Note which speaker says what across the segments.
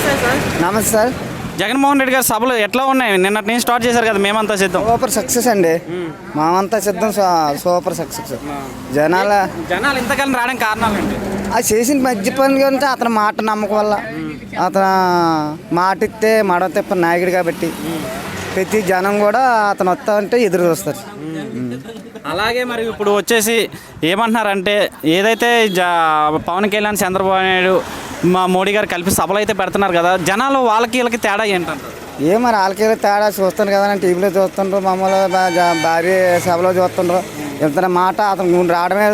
Speaker 1: నమస్తే సార్.
Speaker 2: నమస్తే సార్.
Speaker 1: జగన్మోహన్ రెడ్డి గారి సభలు ఎట్లా ఉన్నాయి? నిన్నటి నుంచి స్టార్ట్ చేశారు కదా, మేమంతా సిద్ధం.
Speaker 2: సూపర్ సక్సెస్ అండి. మామంతా సిద్ధం. Super success.
Speaker 1: జనాలు ఇంతకాలం రావడానికి కారణాలు ఏంటి?
Speaker 2: అది చేసిన మధ్య పని అంటే అతని మాట నమ్మకం వల్ల. అతను మాట ఇస్తే మడ తిప్ప నాయకుడు కాబట్టి ప్రతి జనం కూడా అతను వస్తా అంటే ఎదురు చూస్తారు.
Speaker 1: అలాగే మరి ఇప్పుడు వచ్చేసి ఏమంటున్నారంటే, ఏదైతే పవన్ కళ్యాణ్, చంద్రబాబు నాయుడు, మా మోడీ గారు కలిపి సభలు అయితే పెడుతున్నారు కదా, జనాలు వాళ్ళకి వీళ్ళకి తేడా ఏంటంటారు?
Speaker 2: మరి వాళ్ళకి తేడా చూస్తాను కదా, నేను టీవీలో చూస్తుండ్రు, మామూలు భారీ సభలో చూస్తుండ్రు. ఎంత మాట అతని గురించి రావడమే,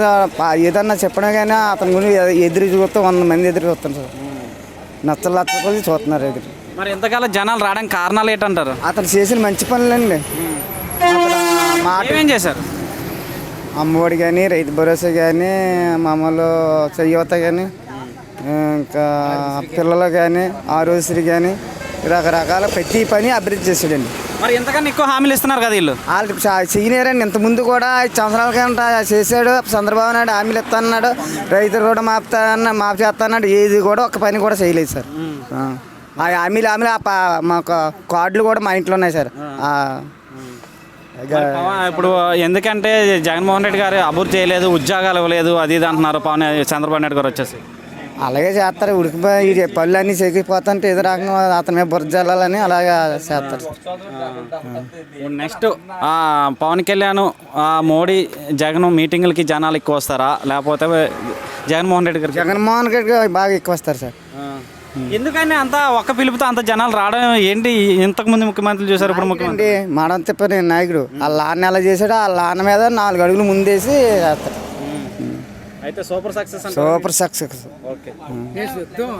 Speaker 2: ఏదన్నా చెప్పడమే కానీ అతని గురించి ఎదురు చూస్తూ 100 మంది ఎదురు చూస్తున్నారు సార్. నచ్చలు చూస్తున్నారు ఎదురు.
Speaker 1: మరి ఎంతకాలం జనాలు రావడానికి కారణాలు ఏంటంటారు?
Speaker 2: అతను చేసిన మంచి పనులండి. మాట
Speaker 1: ఏం చేశారు?
Speaker 2: అమ్మఒడి కానీ, రైతు భరోసా కానీ, మామూలు యువత కానీ, ఇంకా పిల్లలు కానీ, ఆరోగ్యశ్రీ కానీ, రకరకాల ప్రతి పని అభివృద్ధి చేశాడండి.
Speaker 1: మరి ఎంతకన్నా ఎక్కువ హామీలు ఇస్తున్నారు కదా వీళ్ళు?
Speaker 2: వాళ్ళు చేయలేరండి. ఇంతకుముందు కూడా 5 సంవత్సరాల కంటే చేశాడు చంద్రబాబు నాయుడు. హామీలు ఇస్తానన్నాడు, రైతులు కూడా మాఫీ చేస్తాన్నాడు. ఏది కూడా ఒక్క పని కూడా చేయలేదు సార్. ఆ హామీలు మాకు కార్డులు కూడా మా ఇంట్లో ఉన్నాయి సార్.
Speaker 1: ఇప్పుడు ఎందుకంటే జగన్మోహన్ రెడ్డి గారు అభివృద్ధి చేయలేదు, ఉద్యోగాలు ఇవ్వలేదు, అది ఇది అంటున్నారు చంద్రబాబు నాయుడు గారు వచ్చేసి.
Speaker 2: అలాగే చేస్తారు. ఉడికిపోయి పళ్ళు అన్నీ చెక్కిపోతుంటే ఏదో రకంగా అతని మీద బుర్ర జల్లాలని అలాగే చేస్తారు.
Speaker 1: నెక్స్ట్ పవన్ కళ్యాణ్, మోడీ, జగన్ మీటింగులకి జనాలు ఎక్కువ వస్తారా, లేకపోతే జగన్మోహన్ రెడ్డి గారు?
Speaker 2: జగన్మోహన్ రెడ్డి గారు బాగా ఎక్కువ వస్తారు సార్.
Speaker 1: ఎందుకని అంత ఒక్క పిలుపుతో అంత జనాలు రావడం ఏంటి? ఇంతకుముందు ముఖ్యమంత్రులు చూసారు, ఇప్పుడు ముఖ్యమంత్రి
Speaker 2: మడం తిప్పని నాయకుడు. వాళ్ళ నాన్న ఎలా చేశాడు, వాళ్ళ నాన్న మీద 4 అడుగులు ముందేసి చేస్తారు.
Speaker 1: అయితే super success.
Speaker 2: Super success.
Speaker 1: Okay.